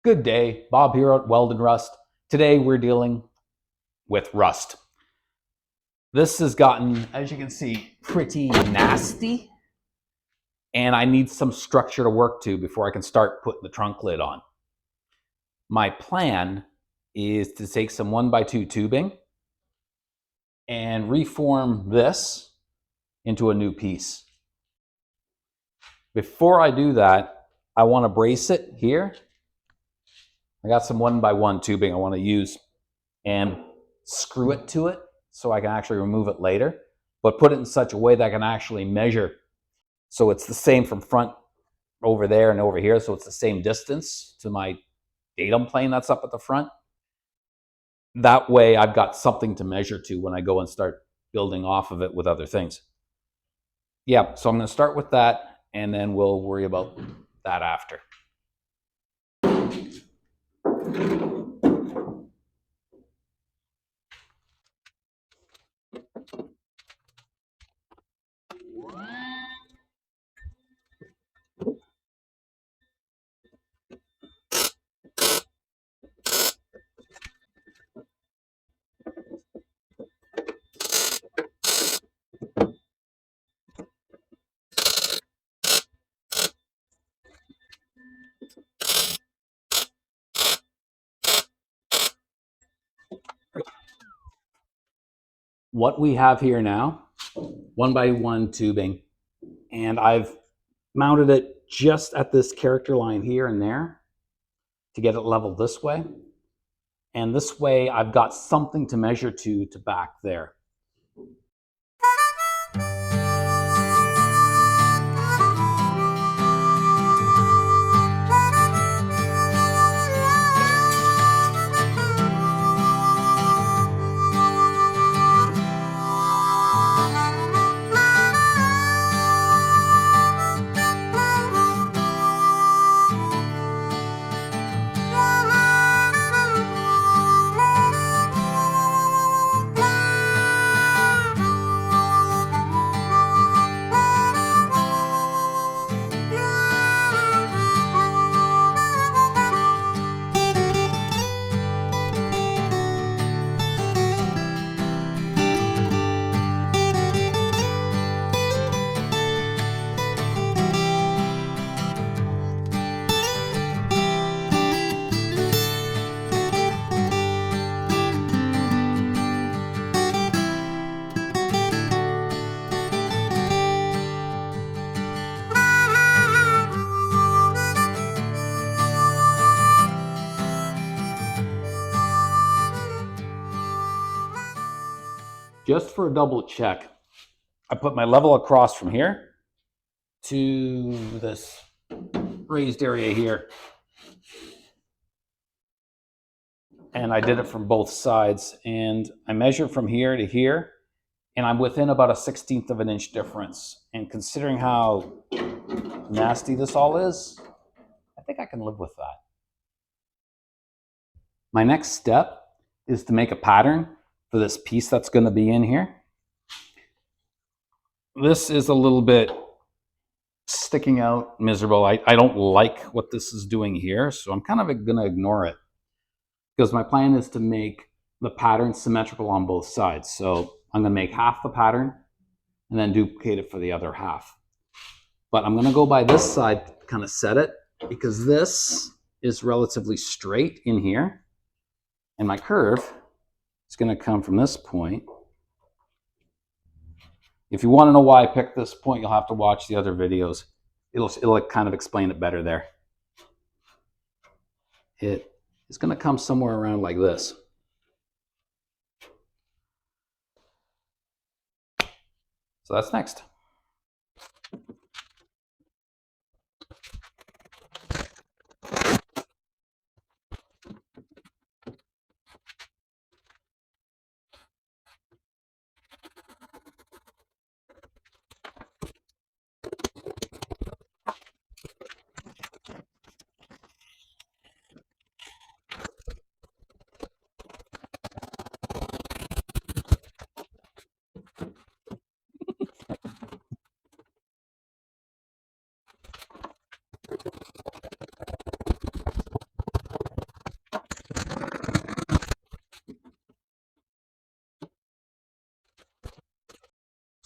Good day, Bob here at Weldnrust. Today we're dealing with rust. This has gotten, as you can see, pretty nasty, and I need some structure to work to before I can start putting the trunk lid on. My plan is to take some 1x2 tubing and reform this into a new piece. Before I do that, I want to brace it here. I got some 1x1 tubing I want to use and screw it to it so I can actually remove it later, but put it in such a way that I can actually measure so it's the same from front over there and over here, so it's the same distance to my datum plane that's up at the front. That way I've got something to measure to when I go and start building off of it with other things. Yeah, so I'm going to start with that, and then we'll worry about that after. What we have here now, 1x1 tubing, and I've mounted it just at this character line here and there to get it leveled this way. And this way I've got something to measure to back there. Just for a double check, I put my level across from here to this raised area here. And I did it from both sides, and I measured from here to here, and I'm within about a 1/16 of an inch difference. And considering how nasty this all is, I think I can live with that. My next step is to make a pattern for this piece that's going to be in here. This is a little bit sticking out, miserable. I don't like what this is doing here, so I'm kind of going to ignore it, because my plan is to make the pattern symmetrical on both sides. So I'm going to make half the pattern and then duplicate it for the other half. But I'm going to go by this side to kind of set it, because this is relatively straight in here, and my curve is going to come from this point. If you want to know why I picked this point, you'll have to watch the other videos. It'll kind of explain it better there. It is going to come somewhere around like this. So that's next.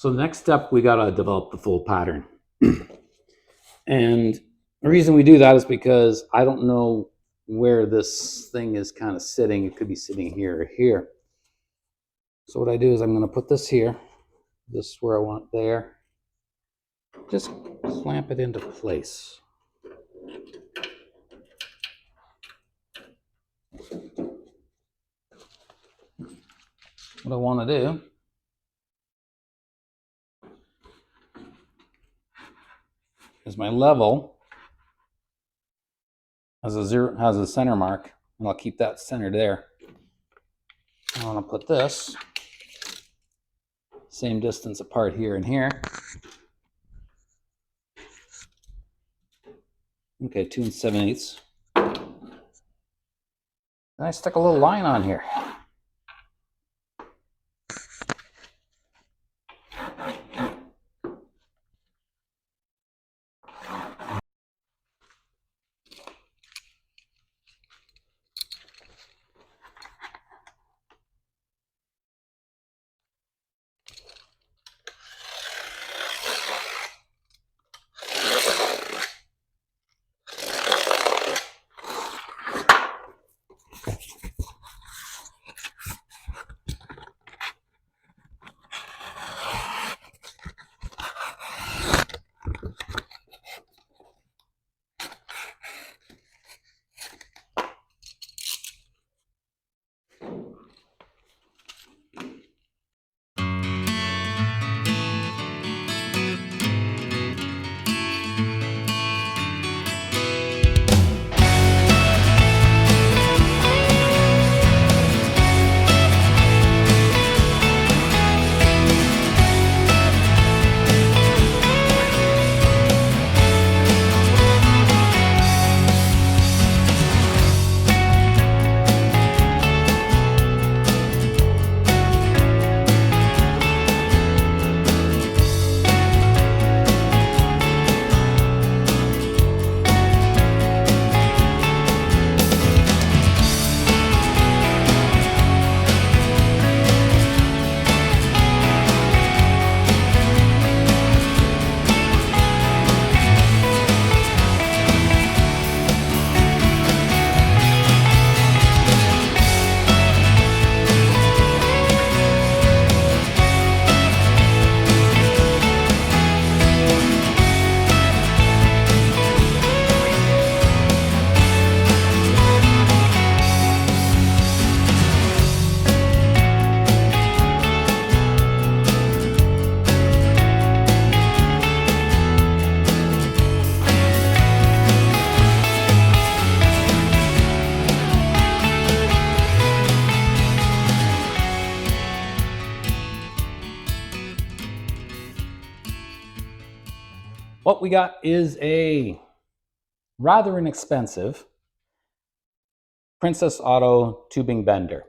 So the next step, we got to develop the full pattern. And the reason we do that is because I don't know where this thing is kind of sitting. It could be sitting here or here. So what I do is I'm going to put this here. This is where I want it there. Just clamp it into place. What I want to do is my level has a center mark, and I'll keep that centered there. I want to put this same distance apart here and here. Okay, 2 7/8. And I stick a little line on here. What we got is a rather inexpensive Princess Auto tubing bender.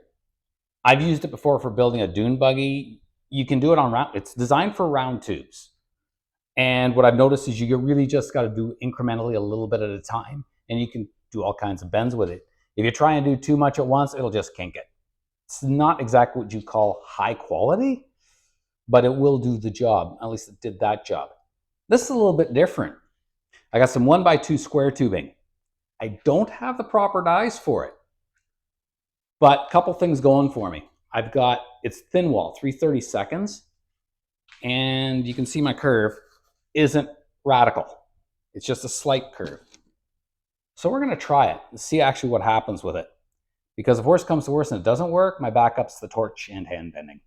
I've used it before for building a dune buggy. You can do it on round, it's designed for round tubes. And what I've noticed is you really just got to do incrementally a little bit at a time, and you can do all kinds of bends with it. If you try and do too much at once, it'll just kink it. It's not exactly what you call high quality, but it will do the job. At least it did that job. This is a little bit different. I got some 1x2 square tubing. I don't have the proper dies for it, but a couple things going for me. I've got, it's thin wall, 3/32, and you can see my curve isn't radical. It's just a slight curve. So we're gonna try it and see actually what happens with it. Because if worse comes to worse and it doesn't work, my backup's the torch and hand bending.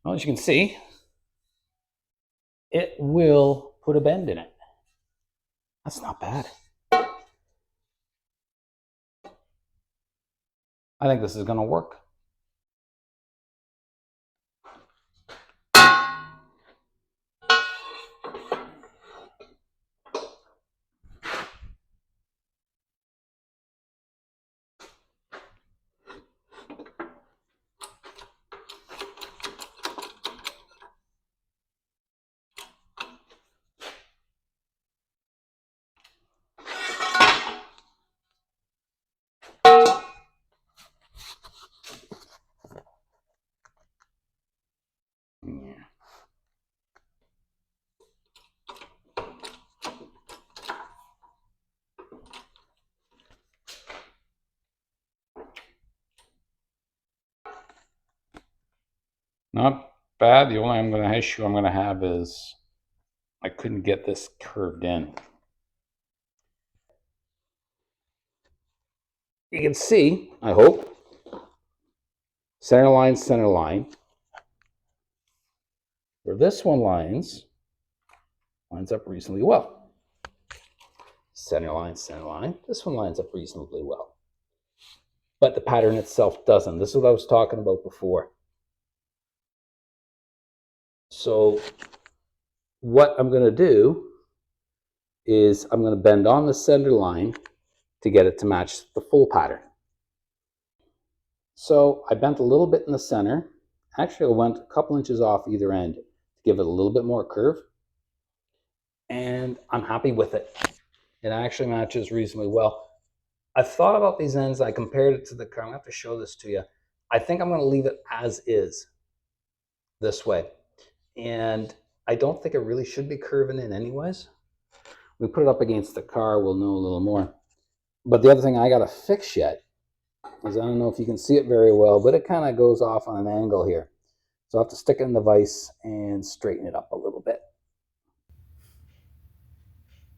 Well, as you can see, will put a bend in it. That's not bad. I think this is going to work. Not bad. The only issue I'm going to have is I couldn't get this curved in. You can see, I hope, center line. Where this one lines up reasonably well. Center line. This one lines up reasonably well. But the pattern itself doesn't. This is what I was talking about before. So what I'm going to do is I'm going to bend on the center line to get it to match the full pattern. So I bent a little bit in the center. Actually, I went a couple inches off either end to give it a little bit more curve. And I'm happy with it. It actually matches reasonably well. I've thought about these ends. I compared it to the car. I'm going to have to show this to you. I think I'm going to leave it as is this way. And I don't think it really should be curving in anyways. We put it up against the car, we'll know a little more. But the other thing I got to fix yet is, I don't know if you can see it very well, but it kind of goes off on an angle here. So I'll have to stick it in the vise and straighten it up a little bit.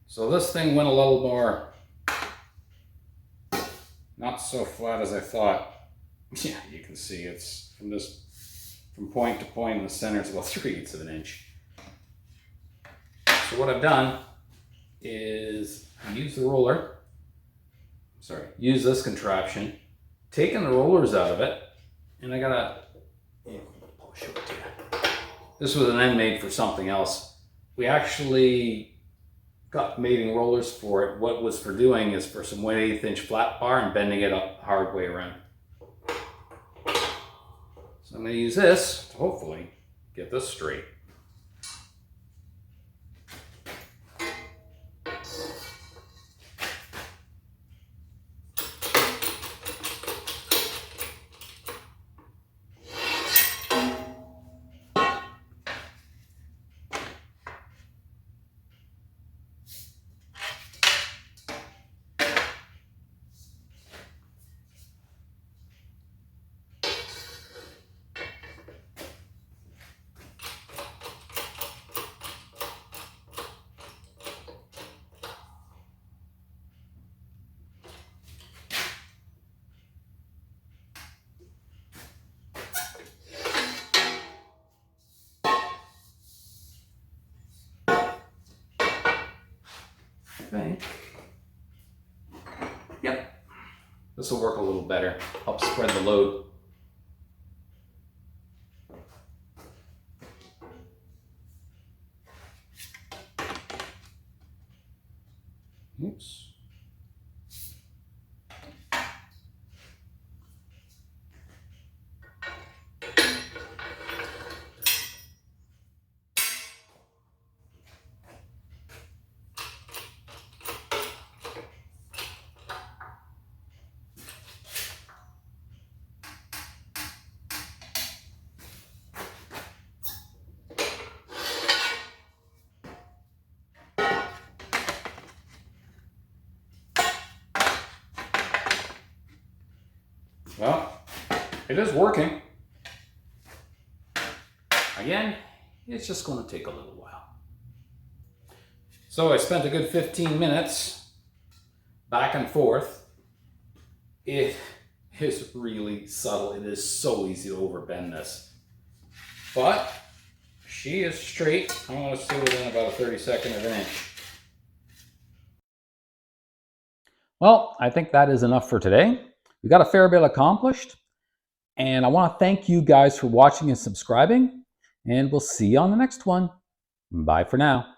So this thing went a little more not so flat as I thought. Yeah, you can see it's from point to point in the center, it's about 3/8 of an inch. So what I've done is use this contraption, taken the rollers out of it, and I gotta, I'll show it to you. This was an end made for something else. We actually got mating rollers for it. What was for doing is for some 1/8 inch flat bar and bending it up the hard way around. So I'm going to use this to hopefully get this straight. think. Yep. This will work a little better. Help spread the load. Oops. Well, it is working. Again, it's just going to take a little while. So I spent a good 15 minutes back and forth. It is really subtle. It is so easy to overbend this. But She is straight. I'm going to see within about a 32nd of an inch. Well, I think that is enough for today. We got a fair bit accomplished. And I want to thank you guys for watching and subscribing. And we'll see you on the next one. Bye for now.